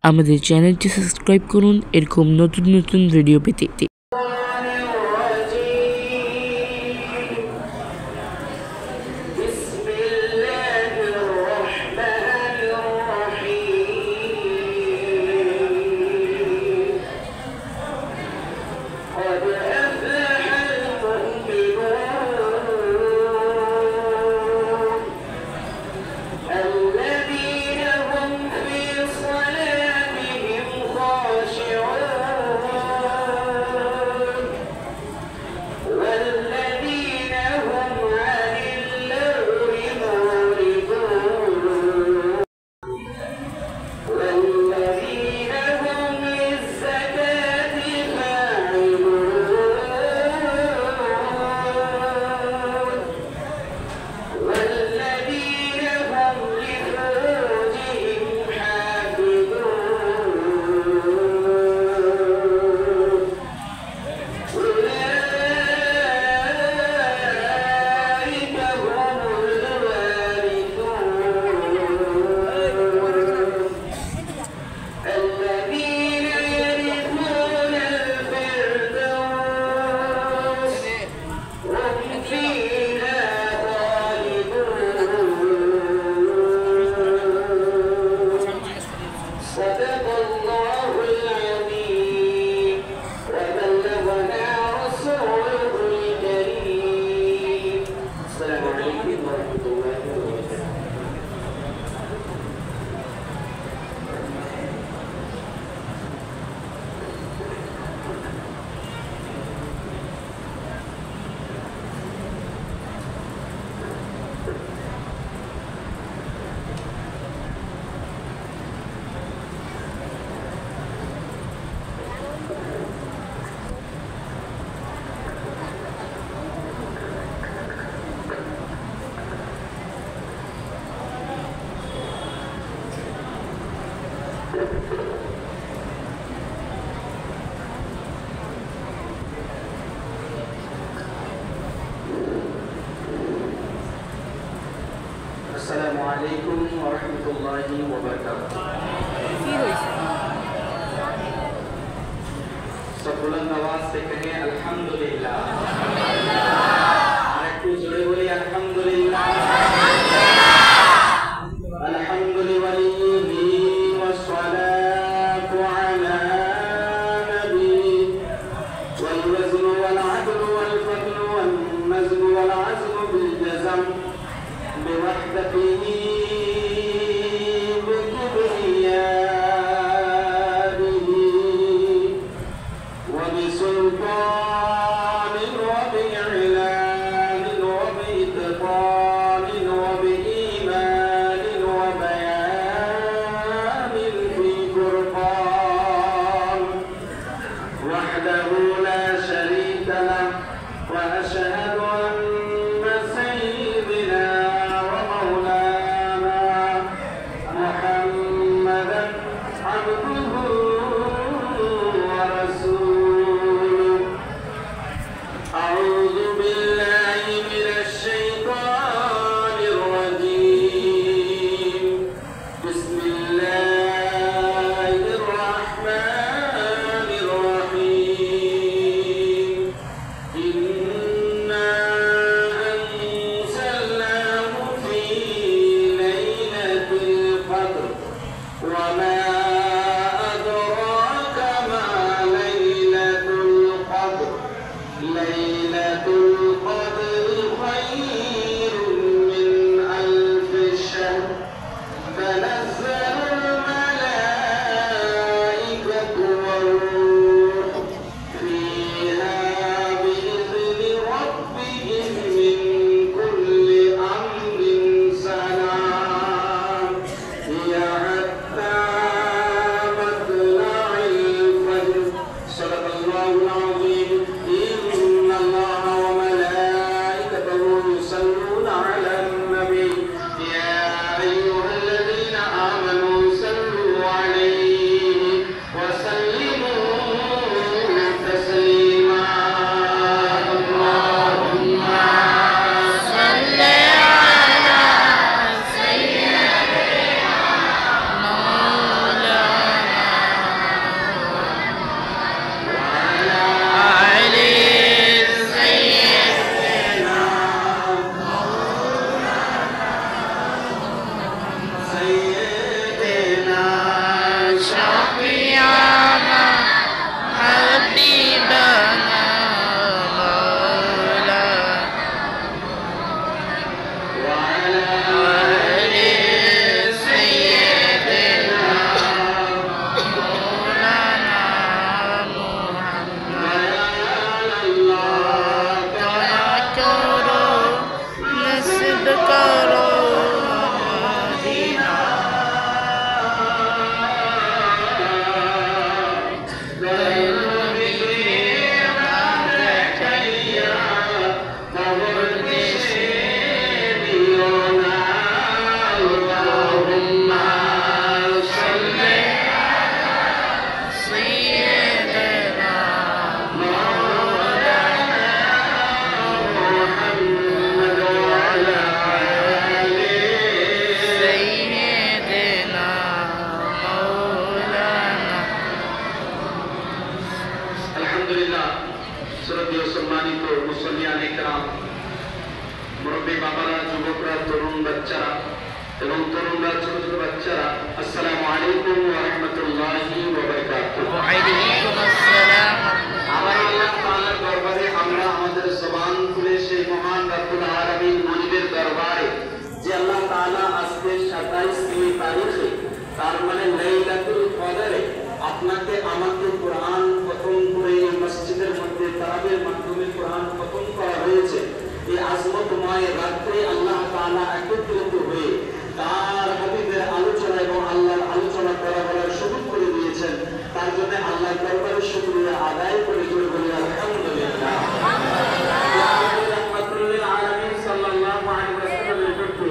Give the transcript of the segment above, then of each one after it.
আমাদের চ্যানেলটি সাবস্ক্রাইব করুন এরকম নতুন নতুন ভিডিও পেতে। السلام عليكم ورحمة الله وبركاته. সকলের নামাজ থেকে আলহামদুলিল্লাহ। আরেকটু জোরে বলি আলহামদুলিল্লাহ। বাচ্চারা এবং তরুণরা, ছোট ছোট বাচ্চারা, আসসালামু আলাইকুম ওয়া রাহমাতুল্লাহি ওয়া বারাকাতুহু। ওয়া আলাইকুম আসসালাম। আমার আল্লাহ তাআলার দরবারে আমরা আমাদের জবান খুলে সেই মহান রব্বুল আলামিন মুনিবের দরবারে, যে আল্লাহ তাআলা আজকে 27 তারিখে, তার মানে লাইলাতুল কদরে আপনাকে আমাকে কোরআন খতম করে এই মসজিদের মধ্যে তারাবির মাধ্যমে কোরআন খতম করা হয়েছে। এই আজমতময় রাত্রে আল্লাহ তাআলা একত্রিত হয়ে তার হাবিবের আলোচনা এবং আল্লাহর আলোচনা করা বলার সুযোগ করে দিয়েছেন। তার জন্য আল্লাহর দরবারে শুকরিয়া আদায় করে জোরে বলি আলহামদুলিল্লাহ। রাহমাতুল আলামিন সাল্লাল্লাহু আলাইহি ওয়াসাল্লামের প্রতি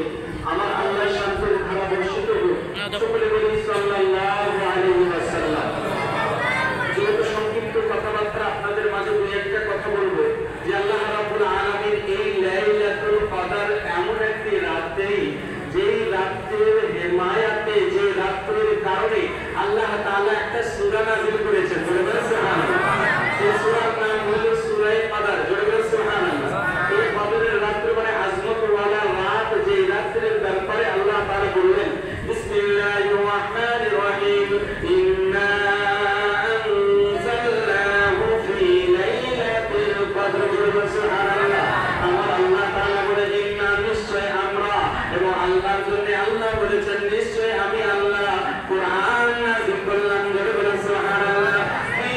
আমার আল্লাহর শান্তির ধারা বর্ষিত হোক। সকলে বলি সাল্লাল্লাহু আলাইহি ওয়াসাল্লাম। যেহেতু সংক্ষিপ্ত কথাবার্তা আপনাদের মাঝে দুই একটা কথা বলবো, যে আল্লাহ রাব্বুল আলামিন এই লাইলাতুল কদর এমন একটি রাত্রি, যেই রাত্রির হিমায়াতে, যে রাত্রির কারণে আল্লাহ তাআলা একটা সূরা নাযিল করেছেন। বলে বলেন সুবহানাল্লাহ। সেই সূরার নাম হলো সূরা কদর। বলে বলেন সুবহানাল্লাহ। এই কদরের রাত্রি মানে আজমত ওয়ালা রাত, যে রাত্রির ব্যাপারে আল্লাহ তাআলা বললেন বিসমিল্লাহির রহমানির রহিম, ইন্না আনজালনাহু ফি লাইলাতিল কদর। বলে বলেন সুবহানাল্লাহ। আমার আল্লাহ তাআলা বলেন ইন্না, নিশ্চয় আমরা, এবং আল্লাহর জন্য আল্লাহ বলেছেন নিশ্চয় আমি আল্লাহ কোরআন নাযিল করলাম। বলে বলেন সুবহানাল্লাহ। ফি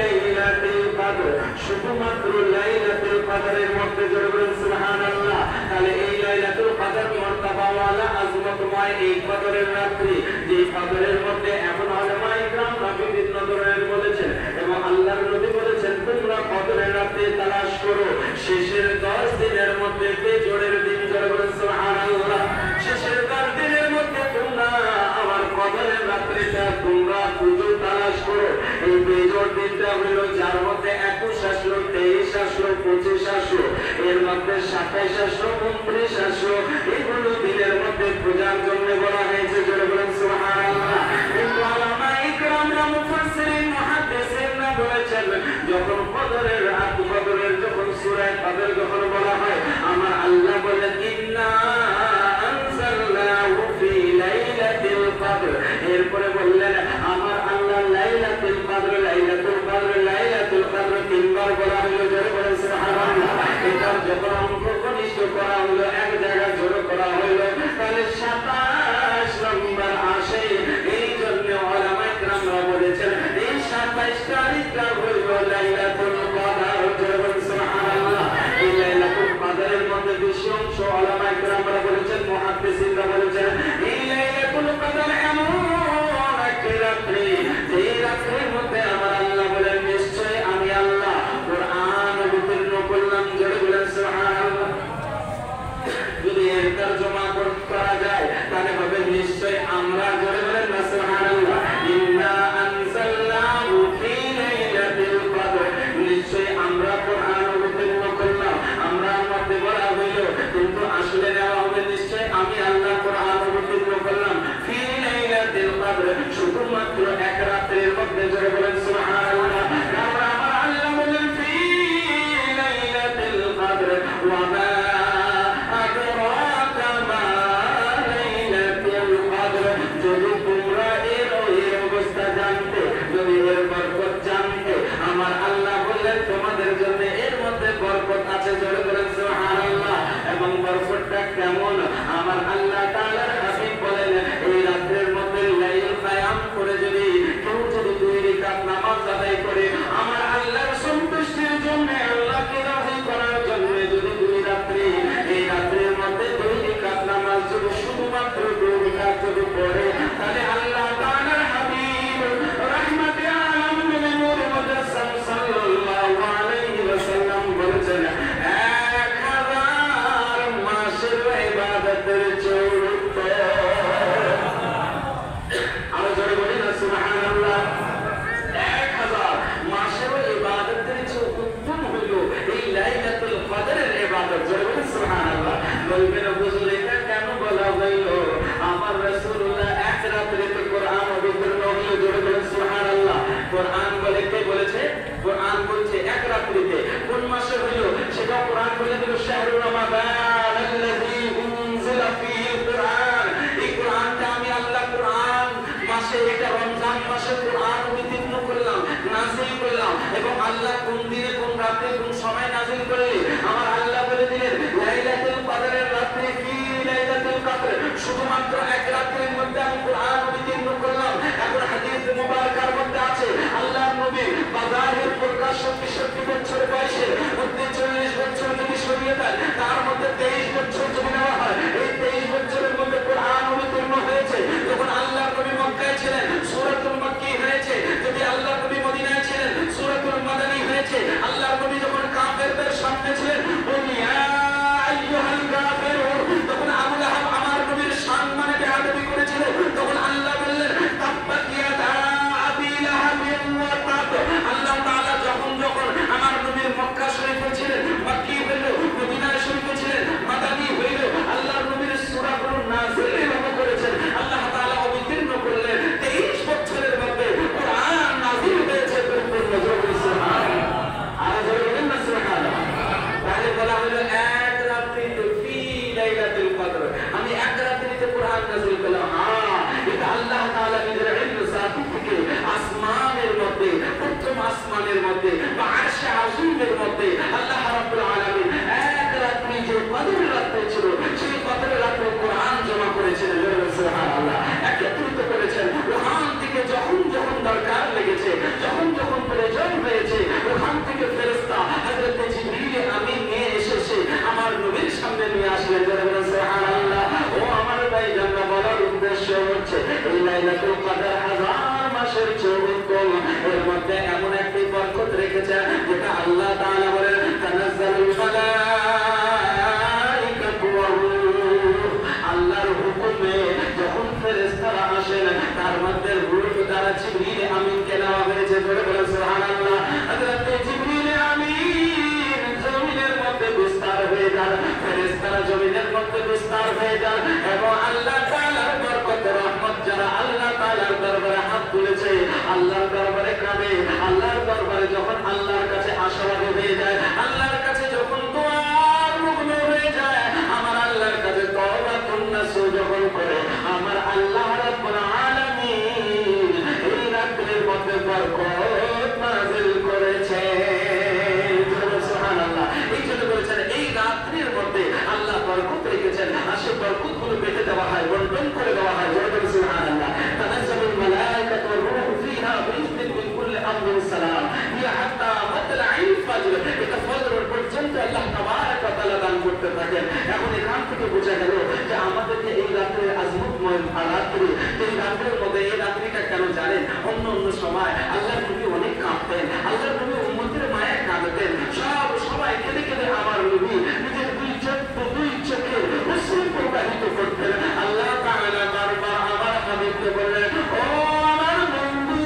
লাইলাতিল কদর, শুধুমাত্র লাইলাতুল কদরের মধ্যে। বলে বলেন সুবহানাল্লাহ। তাহলে এই লাইলাতুল কদর মর্তবাওয়ালা আজমতময় এই কদরের রাত্রি, যে কদরের মধ্যে এমন উলামায়ে ইকরামরা বিভিন্ন ধরনের বলেছেন, এবং আল্লাহর নবী বলেছেন তোমরা কদরের রাতে তালাশ করো শেষের 10 দিনের মধ্যে, বেজোড়ের দিন। জোরে বলেন সুবহানাল্লাহ। শেষের 10 দিনের মধ্যে তোমরা আমার কদরের রাত্রিটা তোমরা খুঁজে তালাশ করো। এই বেজোড় দিনটা হলো যার মধ্যে 21 আসলো, 23 আসলো, 25 আসলো, এর মধ্যে 27 আসলো, 29 আসলো, এগুলো দিনের মধ্যে খোঁজার জন্য বলা হয়েছে। জোরে বলেন সুবহানাল্লাহ। কিন্তু উলামায়ে ইকরামরা, মুফাসসিরিন, মুহাদ্দিসিনরা বলেছেন যখন কদরের রাত, কদরের যখন সূরা কদর যখন বলা হয়, আমার আল্লাহ বলেন ইন্না আনজালনাহু ফি লাইলাতিল কদর। এরপরে বললেন আমার আল্লাহ লাইলাতুল কদর, লাইলাতুল কদর, লাইলাতুল কদর তিনবার বলা হলো। জোরে বলেন সুবহানাল্লাহ। এটা যখন অঙ্ক কনিষ্ঠ করা হলো, এক জায়গায় জোড় করা হলো, তাহলে 27 নম্বর আসে। এই জন্য উলামায়ে ইকরামরা বলেছেন এই 27 তারিখটা হইল লাইলাতুল কদর। জোরে বলেন সুবহানাল্লাহ। এই লাইলাতুল কদরের মধ্যে বেশি অংশ উলামায়ে ইকরামরা বলেছেন, মুহাদ্দিসিনরা বলেছেন এই লাইলাতুল কদর এমন একটি রাত্রি, যে রাত্রির মধ্যে আমার আল্লাহ বলেন নিশ্চয় আমি আল্লাহ কোরআন অবতীর্ণ করলাম। জোরে বলেন সুবহানাল্লাহ। যদি এর তরজমা করা যায় তাহলে হবে নিশ্চয় আমরা। জোরে বলেন না সুবহানাল্লাহ। ইন্না আনজালনাহু ফি লাইলাতিল কদর, নিশ্চয় আমরা কোরআন অবতীর্ণ করলাম। আমরা মধ্যে বলা হইল, কিন্তু আসলে নেওয়া হবে নিশ্চয় আমি আল্লাহ কোরআন অবতীর্ণ করলাম ফি লাইলাতিল কদর, শুধুমাত্র এক রাতের মধ্যে। জোরে বলেন সুবহানাল্লাহ। আমরা আমার আল্লাহ বলেন ফি লাইলাতিল কদর ওয়া মা আদরাকা মা লাইলাতুল কদর। যদি তোমরা এর অবস্থা জানতে, যদি এর বরকত জানতে, আমার আল্লাহ বললেন তোমাদের জন্য এর মধ্যে বরকত আছে। জোরে বলেন সুবহানাল্লাহ। এবং বরকতটা কেমন? আমার আল্লাহ তাআলার হাবিব বলেন এই রাতের মধ্যে লাইল কিয়াম করে যদি কেউ যদি 2 রাকাত নামাজ আদায় করে, আমার আল্লাহর সন্তুষ্টির জন্য, আল্লাহকে রাজি করার জন্য যদি 2 রাত্রি, এই রাতের মধ্যে 2 রাকাত নামাজ যদি শুধুমাত্র 2 রাকাত যদি পড়ে, তাহলে আল্লাহ তাআলার হাবিব রাহমাতুল আলামিন নূর মুজাসসাম সাল্লাল্লাহু আলাইহি ওয়াসাল্লাম বলেছেন 1000 মাসের ইবাদতের চেয়ে লাইলাতুল কদর হাজার মাসের চেয়ে উত্তম। এর মধ্যে এমন একটি বরকত রেখেছে যেটা আল্লাহ তাআলা বলেন তানাজ্জালুল মালাইকাতু ওয়া রূহ, আল্লাহর হুকুমে যখন ফেরেশতারা আসেন তার মধ্যে রূহ দ্বারা জিবরিল আমিনকে নেওয়া হয়েছে। বলে বলেন সুবহানাল্লাহ। হযরত জিবরিল আমিন জমিনের মধ্যে বিস্তার হয়ে যান, ফেরেশতারা জমিনের মধ্যে বিস্তার হয়ে যান এবং আল্লাহ তাআলার বরকত রহমত যারা আল্লাহ তাআলার দরবারে হাত তুলেছে, আল্লাহর দরবারে কাঁদে, আল্লাহর দরবারে যখন আল্লাহর কাছে আশাবাদী হয়ে যায়, আল্লাহর কাছে যখন দোয়ার মুগ্ন হয়ে যায়, আমার আল্লাহর কাছে তওবাতুন নাসুহ যখন করে, আমার আল্লাহ রাব্বুল আলামিন এই রাতের মধ্যে বরকত নাযিল করেছে। সুবহানাল্লাহ। এই জন্য বলেছেন এই রাত্রির মধ্যে আল্লাহ বরকত রেখেছেন, আর সেই বরকতগুলো পেতে দেওয়া হয়, বন্টন করে দেওয়া হয়। বলবেন সুবহানাল্লাহ। তানাজ্জালুল মালাইকাতু ওয়া রূহু ফিহা বিইذن মিন কুল্লি আমরিন সালাম হিয়া হাত্তা মাতলাইল ফাজর। এটা ফজর পর্যন্ত আল্লাহ তাবারক ওয়া তাআলা দান করতে থাকেন। এখন এখান থেকে বোঝা গেল যে আমাদেরকে এই রাতের আজমতময় রাত্রি, এই রাতের মধ্যে এই রাত্রিটা কেন জানেন? অন্য অন্য সময় আল্লাহর নবী অনেক কাঁদতেন, আল্লাহর নবী উম্মতের মায়া কাঁদতেন, সবাই কেঁদে কেঁদে আমার নবী নিজের দুই চোখে অশ্রু প্রবাহিত করতেন। আল্লাহ তাআলা বারবার আমার হাবিবকে বললেন, ও আমার বন্ধু,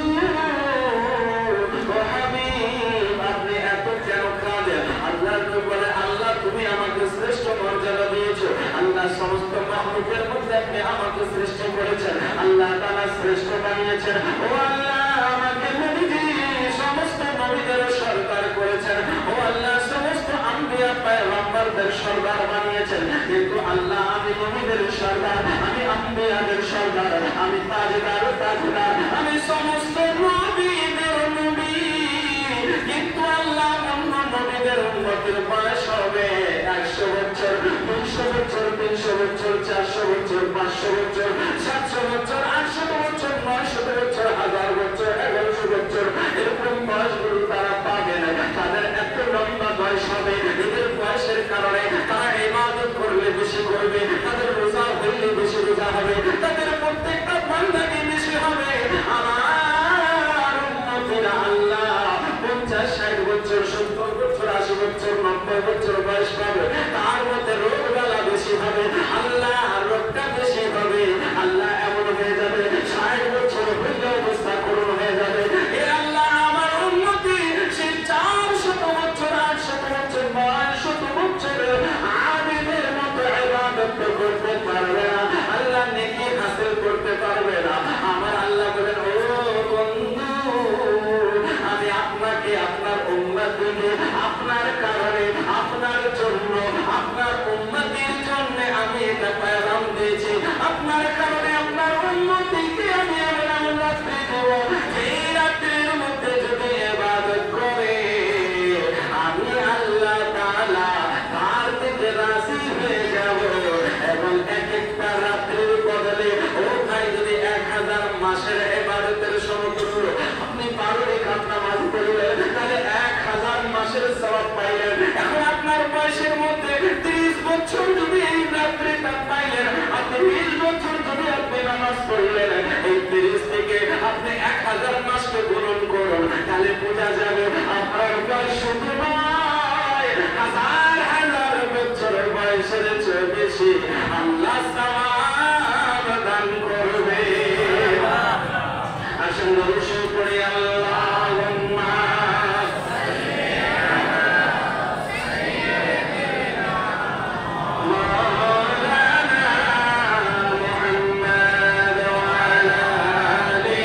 ও হাবিব, আপনি এত কেন কাঁদেন? আল্লাহ বলে, আল্লাহ তুমি আমাকে শ্রেষ্ঠ মর্যাদা দিয়েছো, আল্লাহ সমস্ত মাখলুকের মধ্যে আপনি আমাকে শ্রেষ্ঠ করেছেন, আল্লাহ তাআলা শ্রেষ্ঠ বানিয়েছেন। ও আল্লাহ, আমাকে নবীজি সমস্ত নবীদের সরদার করেছেন, ও আল্লাহ সমস্ত আম্বিয়া পয়গম্বরদের সরদার বানিয়েছেন, কিন্তু আল্লাহ আমি নবীদের সরদার, আমি আম্বিয়াদের সরদার, আমি তাজদার, আমি সমস্ত নবীদের নবী, কিন্তু আল্লাহ অন্য নবীদের উম্মতের বয়স হবে 100 বছর, 200 বছর, 300 বছর, 400 বছর, 500 বছর, 700 বছর, 800 বছর, 900 বছর, 1000 বছর, 1100 বছর, এরকম বয়সগুলো তারা পাবে না। তাদের এত লম্বা বয়স হবে, এদের বয়সের কারণে তারা ইবাদত করলে বেশি করবে, তাদের রোজা হইলে বেশি রোজা হবে, তাদের প্রত্যেকটা বান্দাকে বেশি হবে। আমার উম্মতেরা আল্লাহ 50, 60 বছর, 70 বছর, 80 বছর, 90 বছর বয়স পাবে, তার মধ্যে রোগ বালা বেশি হবে, আল্লাহ রোগটা বেশি হবে, আল্লাহ এমন হয়ে যাবে 60 বছর হইলে অবস্থা করুণ হয়ে যাবে। এ আল্লাহ আমার উন্নতি সেই 400 বছর, 800 বছর বয়স, 100 বছর আবিদের মতো ইবাদত করতে পারবে না, আল্লাহ নেকি হাসিল করতে পারবে না। আমার আল্লাহ বলেন, ও বন্ধু, আমি আপনাকে আপনার উম্মতকে আপনার কারণে, আপনার জন্য, আপনার উম্মতের জন্য আমি এটা পয়গাম দিয়েছি, আপনার কারণে আপনার উম্মতকে আমি এমন রাত্রি দেব, এই রাত্রির মধ্যে যদি ইবাদত করে আমি আল্লাহ তাআলা তার থেকে রাজি হয়ে যাব, এবং এক একটা রাত্রির বদলে ও ভাই যদি 1000 মাসের ইবাদতের সমতুল্য আপনি 12 রাকাত নামাজ পড়লেন, তাহলে 1000 মাসের সওয়াব পাইলেন। এখন আপনার বয়সের মধ্যে 30 বছর যদি এই রাত্রিটা পাইলেন, আপনি 20 বছর যদি আপনি নামাজ পড়লেন, এই 30 থেকে আপনি 1000 মাসকে গুণন করুন, তাহলে বোঝা যাবে আপনার বয়স শুধু নয়, হাজার হাজার বছরের বয়সের চেয়ে বেশি আল্লাহ সওয়াব দান করবে। আসুন রসুল পড়ি আল্লাহুম্মা মাওলানা মুহাম্মদ ওয়া আলা আলিহি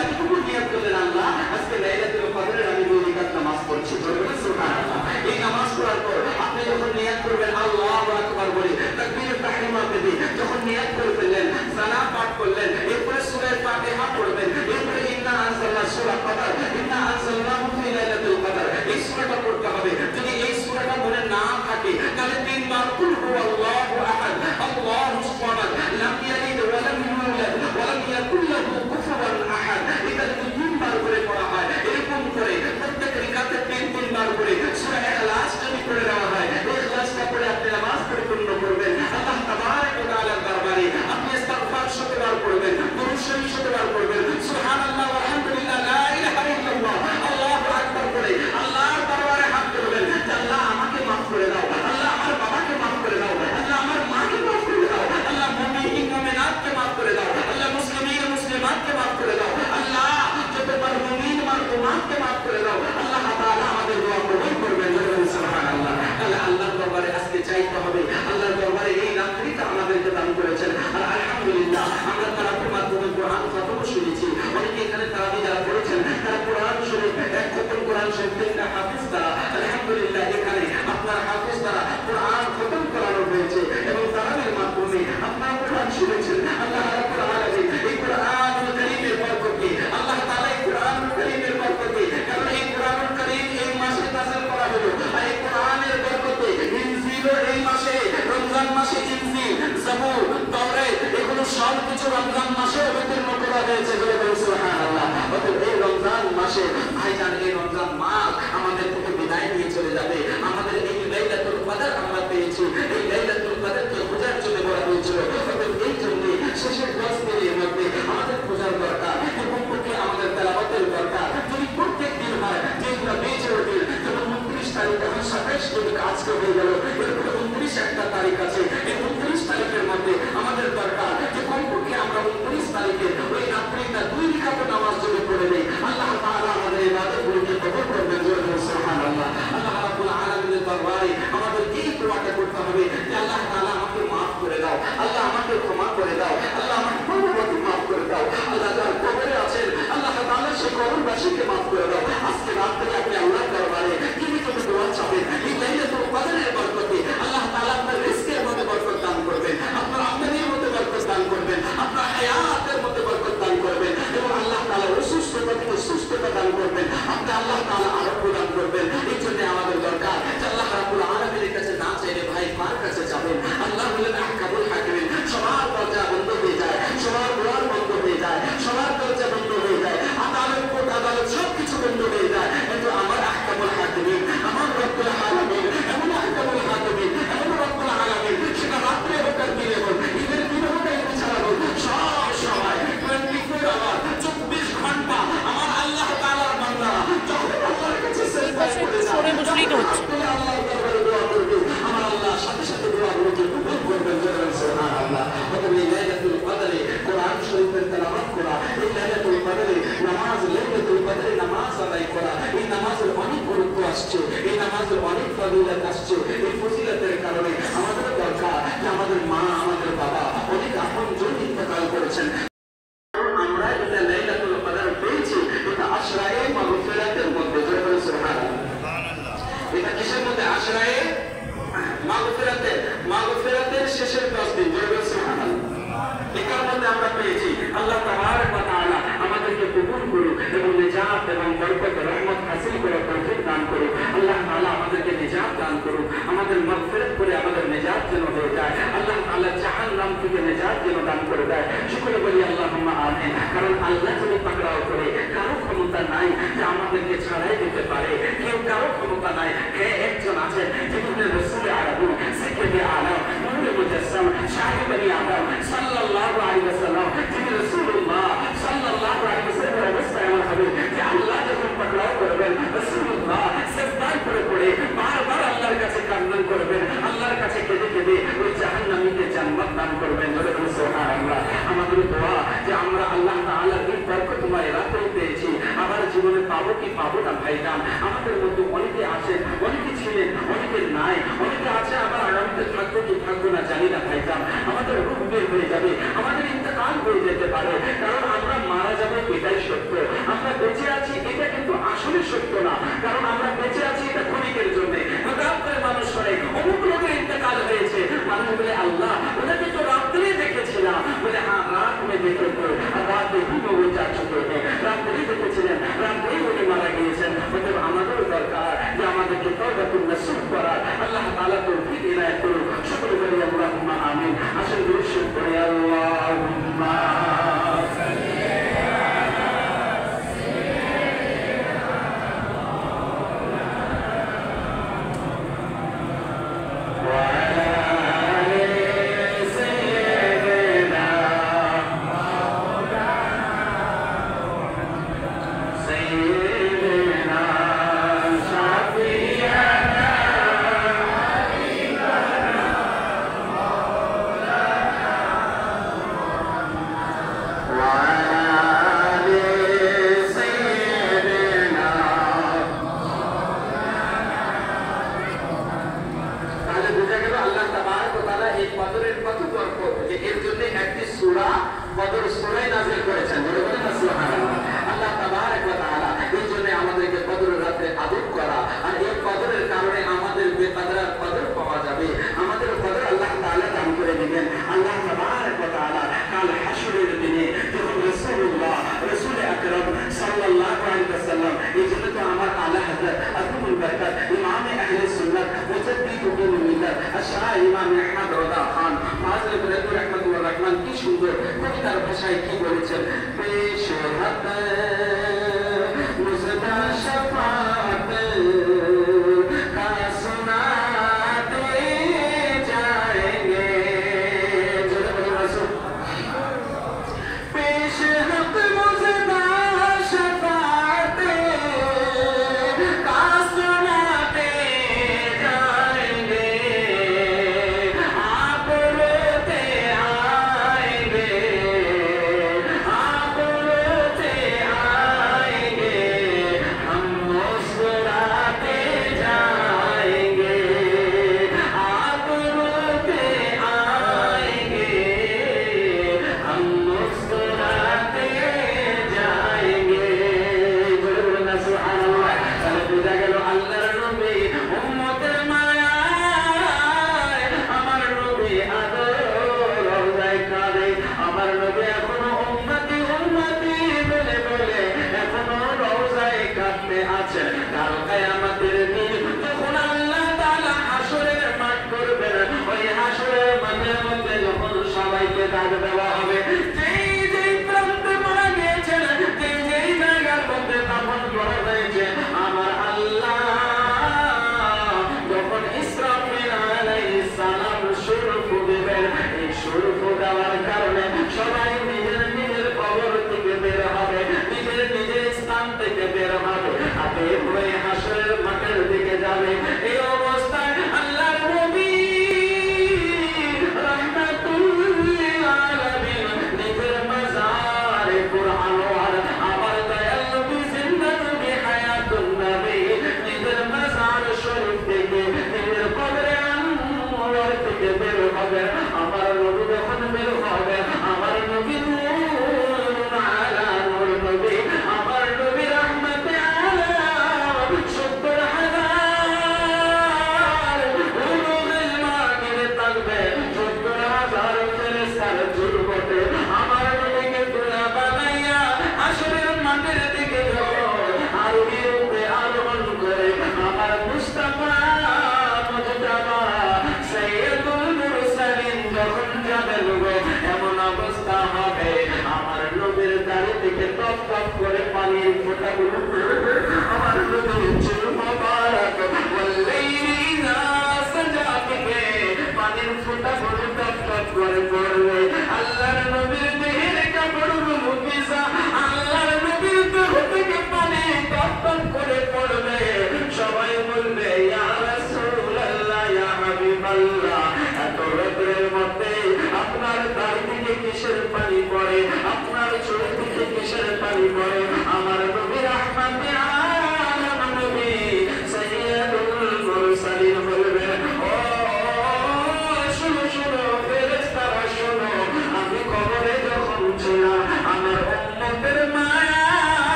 এতটুকু নিয়ত করলেন, আল্লাহ আজকে লাইলাতুল কদরের আমি 2 রাকাত নামাজ পড়ছি, বলবেন সুবহানাল্লাহ। এই নামাজ পড়ার পর আপনি যখন নিয়ত করবেন আল্লাহু আকবার বলে তাকবীর তাহরিমা দিয়ে যখন নিয়ত করে ফেললেন, সালাত পাঠ করলেন, এরপরে সূরা ফাতিহা পড়বেন, এরপরে ইন্না আনজালনা সূরা কদর, ইন্না আনজালনাহু ফি লাইলাতুল কদর, এই সূরাটা পড়তে হবে। যদি এই সূরাটা মনে না থাকে তাহলে 3 বার কুল হুয়াল্লাহু আহাদ আল্লাহুস সামাদ লাম ইয়ালিদ ওয়া লাম ইউলাদ ওয়া লাম ইয়াকুল লাহু কুফুয়ান আহাদ, এটা যদি 3 বার করে পড়া হয়, এরকম করে প্রত্যেক রাকাতে 3 বার করে সূরা ইখলাস যদি পড়ে দেওয়া হয়, ইখলাসটা পড়ে আপনি নামাজ পরিপূর্ণ করবেন। আল্লাহ তাবারক ওয়া তাআলার দরবারে আপনি ইস্তিগফার 100 বার পড়বেন, দুরূদ শরীফ 100 বার পড়বেন, সুবহানাল্লাহ ওয়া আলহামদুলিল্লাহ লা ইলাহা ইল্লাল্লাহ আল্লাহু আকবার করে আল্লাহর দরবারে হাত তুলবেন, আল্লাহ আমাকে মাফ করে দাও, আল্লাহ আমার বাবাকে মাফ করে দাও, আল্লাহ আমার মাকে মাফ করে দাও, আল্লাহ মুমিন মুমিনাতকে মাফ করে দাও, আল্লাহ মুসলিমিন মুসলিমাতকে মাফ করে দাও, আল্লাহ যত মুমিন মারহুমাতকে মাফ করে দাও। আল্লাহ তাআলা আমাদের দোয়া কবুল করবেন, সুবহানাল্লাহ। তাহলে আল্লাহর দরবারে আজকে চাইতে হবে, আল্লাহর দরবারে এই রাত্রিটা আমাদেরকে দান করেছেন। আর আলহামদুলিল্লাহ আমরা তারাবির মাধ্যমে কোরআন খতম শুনেছি। অনেকে এখানে তারাবি যারা পড়েছেন তারা কোরআন শরীফ এক খতম কোরআন শরীফ থেকে হাফেজ তারা, আলহামদুলিল্লাহ এখানে আপনার হাফেজ তারা কোরআন খতম করানো হয়েছে এবং তারাবির মাধ্যমে আপনারা কোরআন শুনেছেন। আল্লাহ রাব্বুল আলামিন এই কোরআনুল কারীমের বরকতে, আল্লাহ তাআলা এই কোরআনুল কারীমের বরকতে, কারণ এই কোরআনুল কারীম এই মাসে নাযিল করা হলো, আর এই কোরআনের বরকতে ইনজিল এই মাসে, রমজান মাসে ইনজিল, জাবুর, তাওরাত এগুলো সব কিছু রমজান মাসে অবতীর্ণ করা হয়েছে, সুবহানাল্লাহ। অতএব এই রমজান মাসে ভাইজান, এই রমজান মাস আমাদের থেকে বিদায় নিয়ে চলে যাবে। আমাদের এই লাইলাতুল কদর আমরা পেয়েছি, এই লাইলাতুল কদরকে খোঁজার জন্য বলা হয়েছিল। অতএব এই জন্য শেষের 10 দিনের মধ্যে আমাদের খোঁজার দরকার, এবং আমাদের তেলাওয়াতের দরকার। যদি প্রত্যেক দিন হয় যেগুলো বেঁচে ওঠে, যেমন 29 তারিখ, এখন 27 তারিখ আজকে হয়ে গেল, এরপরে 29 একটা তারিখ আছে, এই 29 তারিখের মধ্যে আমাদের দরকার যে কমপক্ষে আমরা 29 তারিখে ওই রাত্রিটা 2 রাকাত নামাজ যদি পড়ে নেই, আল্লাহ তাআলা আমাদের ইবাদতগুলোকে কবুল করবেন, সুবহানাল্লাহ। আল্লাহ রাব্বুল আলামিনের দরবারে আমাদের এই দোয়াটা করতে হবে যে আল্লাহ তাআলা আমাকে মাফ করে দাও, আল্লাহ আমাকে ক্ষমা করে দাও, আল্লাহ আমার পূর্ববর্তী মাফ করে দাও, আল্লাহ যারা কবরে আছেন আল্লাহ তাআলা সেই কবরবাসীকে মাফ করে দাও। আজকে রাত্রে আপনি আল্লাহর দরবারে তুমি দোয়া চাবেন, এই লাইলাতুল কদরের বরকতে আল্লাহ তাআলা আপনার রিজকের মধ্যে বরকত দান করবেন, আপনার আমদানির মধ্যে বরকত দান করবেন, আপনার হায়াতের মধ্যে বরকত দান করবেন, এবং আল্লাহ তাআলা অসুস্থতা থেকে সুস্থতা দান করবেন, আপনি আল্লাহ তাআলা আরোগ্য দান করবেন। এই জন্য আমাদের দরকার যে আল্লাহ রাব্বুল আলামিনের কাছে না চাইলে ভাই কার কাছে যাবেন? আল্লাহ হলেন আহকামুল হাকিমিন। সবার দরজা বন্ধ হয়ে যায়, সবার দুয়ার বন্ধ হয়ে যায়, সবার দরজা বন্ধ হয়ে যায়, আদালত কোর্ট আদালত সবকিছু বন্ধ হয়ে যায়, কিন্তু আমার আহকামুল হাকিমিন, আমার রব্বুল আলামিন এমন আহকামুল হাকিমিন, এমন রব্বুল আলামিন, সেটা রাত্রে হোক আর দিনে হোক, ঈদের দিনে হোক আর ঈদ ছাড়া হোক, সব সময় 24 আওয়ার 24 ঘন্টা আমার আল্লাহ তাআলার বান্দারা যখন আল্লাহর কাছে সিজদা করে যায়, সরে বসলেই তো হচ্ছে। আল্লাহর দরবারে দোয়া করবে, আমার আল্লাহ সাথে সাথে দোয়াগুলোকে কবুল করবেন, সুবহানাল্লাহ। অতএব এই লাইলাতুল কদরে কোরআন শরীফের তেলাওয়াত করা, এই লাইলাতুল কদরে নামাজ, লাইলাতুল কদরে নামাজ আদায় করা, এই নামাজের অনেক গুরুত্ব আসছে, এই নামাজের অনেক ফজিলত আসছে। এই ফজিলতের কারণে আমাদের দরকার যে আমাদের মা, আমাদের বাবা অনেক আপনজন ইন্তেকাল করেছেন, আমরা এটা লাইলাতুল কদর পেয়েছি, এটা আশরায়ে মাগফিরাতের মধ্যে, সুবহানাল্লাহ। এটা কিসের মধ্যে? আশরায়ে মাগফিরাতের শেষের 10 দিন, সুবহানাল্লাহ। এটার মধ্যে আমরা পেয়েছি। আল্লাহ তাবারক ওয়া তাআলা আমাদেরকে কবুল করুন এবং নিজাত এবং বরকত রহমত হাসিল করার তৌফিক দান করুন। আল্লাহ তাআলা আমাদেরকে নিজাত দান করুন, আমাদের মাগফিরাত করে আমাদের নিজাত যেন হয়ে যায়। আল্লাহ তাআলা জাহান্নাম থেকে নিজাত যেন দান করে দেয়। শুকর বলি আল্লাহুম্মা আমিন। কারণ আল্লাহ যদি পাকড়াও করে, কারো ক্ষমতা নাই যে আমাদেরকে ছাড়াই দিতে পারে, কেউ কারো ক্ষমতা নাই। কে একজন আছেন যিনি রাসূল আরবি, সাইয়্যিদে আলম, নূরে মুজাসসাম, শাহিদ বনি আদম সাল্লাল্লাহু আলাইহি ওয়াসাল্লাম, যিনি রাসূলুল্লাহ সাল্লাল্লাহু আলাইহি ওয়াসাল্লামের অবস্থায় আমার হবে যে আল্লাহ যখন পাকড়াও করবেন, রাসূলুল্লাহ সিজদায় পড়ে বারবার আল্লাহর কাছে কান্না করবেন, আল্লাহর কাছে কেঁদে কেঁদে ওই জাহান্নামীকে জান্নাত দান করবেন, সুবহানাল্লাহ। আমাদের দোয়া যে আমরা আল্লাহ তাআলার এই বরকতময় রাতে পেয়েছি, আবার জীবনে পাবো কি পাবো না ভাইজান। আমাদের মধ্যে অনেকে আছেন, অনেকে ছিলেন, অনেকে নাই, অনেকে আছে আবার আগামীতে থাকবো কি থাকবো না জানি না ভাইজান। আমাদের রূপ বের হয়ে যাবে, আমাদের ইন্তেকাল হয়ে যেতে পারে, কারণ আমরা মারা যাবে এটাই সত্য, আমরা বেঁচে আছি এটা কিন্তু আসলে সত্য না, কারণ আমরা বেঁচে আছি এটা ক্ষণিকের জন্য। হঠাৎ করে মানুষ করে অমুক লোকের ইন্তেকাল হয়েছে, মানুষ বলে আল্লাহ ওনাকে তো রাত্রে দেখেছিলাম, বলে হ্যাঁ রাত में देखे थे, रात में ही वो जा चुके हैं, রাত্রেই দেখেছিলেন, রাত্রেই উনি মারা গিয়েছেন। অতএব আমাদের দরকার যে আমাদেরকে তওবাতুন নসুহ করার, আল্লাহ তাআলা তৌফিক ইনায়াত করুন। শুকর করি আল্লাহুম্মা আমিন। আসল দুরূদ পড়ি আল্লাহুম্মা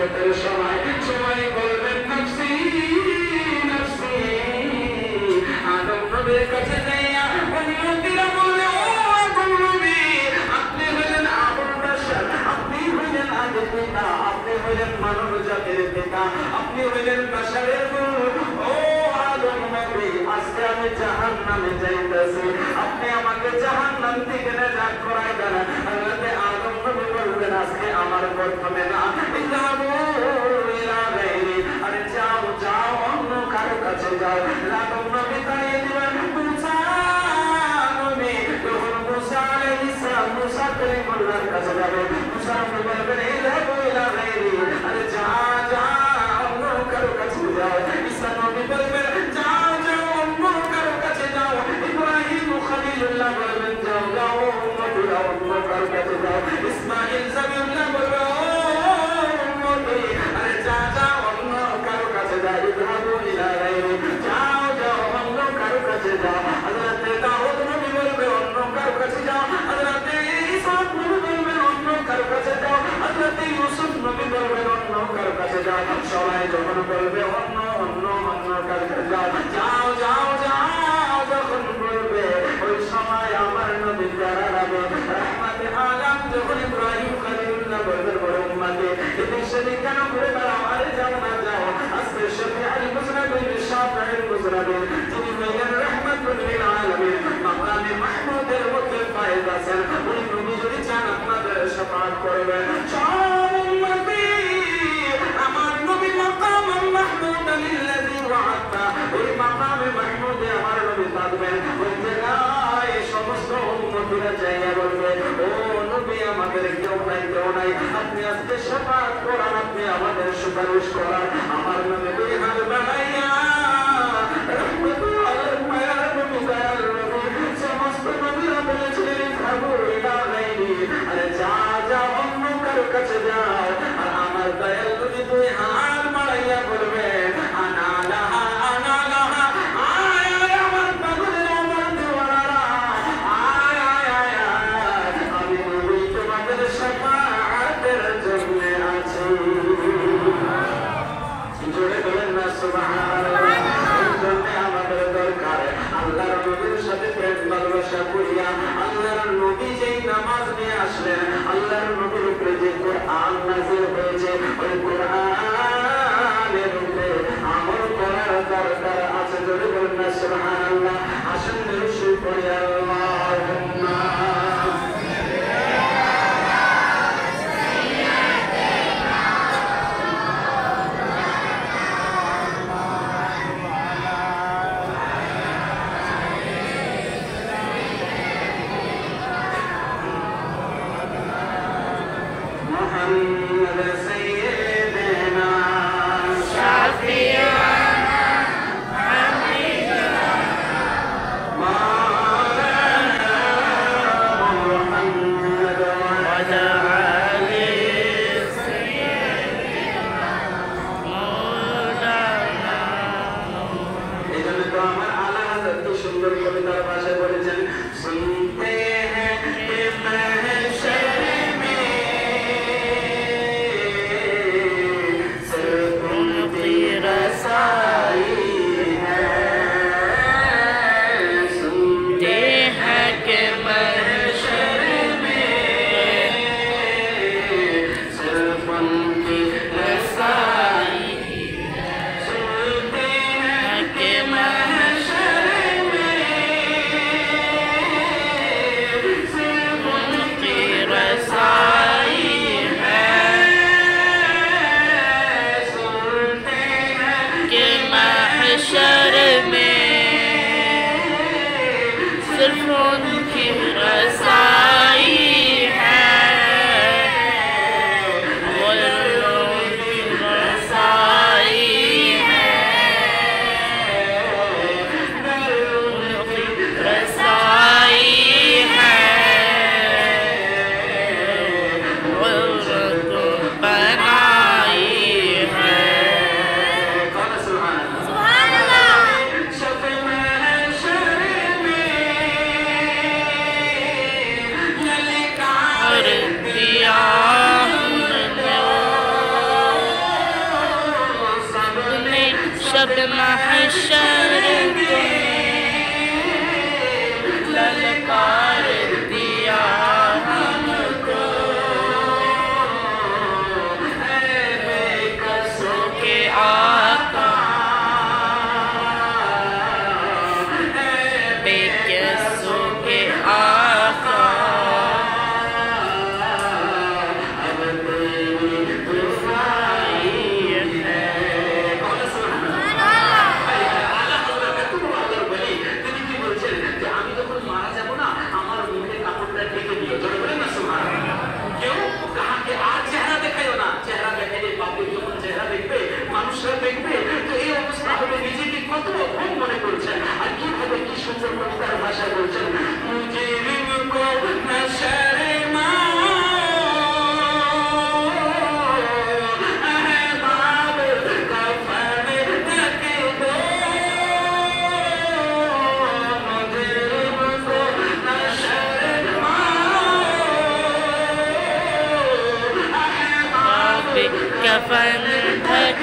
মতের সময় সবাই বলবেন নফসি নফসি। আদম নবীর কাছে যাইয়া উম্মতিরা বললে, ও আদম নবী, আপনি হলেন আবুল বাশার, আপনি হলেন আদির পিতা, আপনি হলেন মানব জাতির পিতা, আপনি হলেন বাশারের মূল। ও আদম নবী, আজকে আমি জাহান্নামে যাইতেছি, আপনি আমাকে জাহান্নাম থেকে নাজাত করাই দেন। হযরতে আদম নবী বললেন, আজকে আমার প্রথমে না, ইযহাবু ইলা গায়রি, আরে যাও যাও অন্য কারো কাছে যাও। আদম নবী তাড়িয়ে দিলেন মুসা নবী। যখন মুসা আলাইহিস সালাম মুসা কালিমুল্লাহর কাছে যাবে, মুসা নবী বলবেন, ইযহাবু ইলা গায়রি, আরে যাও যাও অন্য কারো কাছে যাও। ঈসা নবী বলবেন, যাও যাও অন্য কারো কাছে যাও। ইব্রাহিম খলিলুল্লাহ বলবেন, যাও যাও অন্য কারো কাছে যাও। ইসমাঈল যাবিউল্লাহ বলবে, ও উম্মতি, আরে যাও যাও অন্য কারো কাছে যাও। ইযহাবু ইলা গায়রি, যাও যাও অন্য কারো কাছে যাও। হযরতে দাউদ নবী বলবে, অন্য কারো কাছে যাও। হযরতে ঈসা নবী বলবেন, অন্য কারো কাছে যাও। হযরতে ইউসুফ নবী বলবেন, অন্য কারো কাছে যাও। সবাই যখন বলবে অন্য অন্য অন্য কারো কাছে যাও, যাও যাও যাও যখন বলবে, ওই সময় আমার নবী যারা রাবে রাহমাতে আলাম যখন ইব্রাহিম খলিলুল্লাহ বলবেন, বড় উম্মতে এদের সাথে কেন ঘুরে বেড়াও? আরে যাও না যাও, আজকে শফিউল মুজরাবিন শাফিউল মুজরাবিন যিনি হলেন রাহমাতুল লিল আলামিন, মাকামে মাহমুদের মধ্যে ফায়েজ আছেন, উনি নবী যদি চান আপনাদের শাফাআত করবেন। সব উম্মতি আমার নবী মাকাম মাহমুদ লিল্লাযী ওয়া'আদতা, ওই মাকামে মাহমুদে আমার নবী থাকবেন। ওই জায়গায় সমস্ত উম্মতিরা যাইয়া বলবে, ও নবী আমাদের কেউ নাই কেউ নাই, আপনি আজকে শাফাআত করান, আপনি আমাদের সুপারিশ করান। আমার নবী দুই হাত বাড়াইয়া রাহমাতুল আলামিন মায়ার নবী দয়াল নবী সমস্ত নবীরা বলেছিলেন, ইযহাবু ইলা গায়রি, আরে যাও যাও অন্য কারো কাছে যাও। আর আমার দয়াল নবী দুই হাত বাড়াইয়া বলবেন, আনা লাহা আনা লাহা, আয় আয় আমার পাগলের আমার দেওয়ানারা, আয় আয় আয় আয়, আমি নবী তোমাদের শাফাআতের জন্য আছি। জোরে বলেন না সুবহানাল্লাহ। এই জন্য আমাদের দরকার আল্লাহর নবীর সাথে প্রেম ভালোবাসা করিয়া, আল্লাহর নবী যেই নামাজ নিয়ে আসলেন, আল্লাহর নবীর উপরে যে কোরআন নাযিল হয়েছে, ওই কোরআনের উপরে আমল করার দরকার আছে। জোরে বলেন না সুবহানাল্লাহ। আসুন শুরু করি, আল্লাহুম্মা محمد سيدنا شفيعنا حبيبنا مولانا महशर को ललकार दिया हमको, बेकसों के आका, बेकसों के आका, अब तेरी दुआई है। মানুষরা দেখবে তো এই অবস্থা হবে, নিজেকে কত কম মনে করছেন আর কিভাবে কি সুন্দর কবিতার ভাষা বলছেন। कफन ढक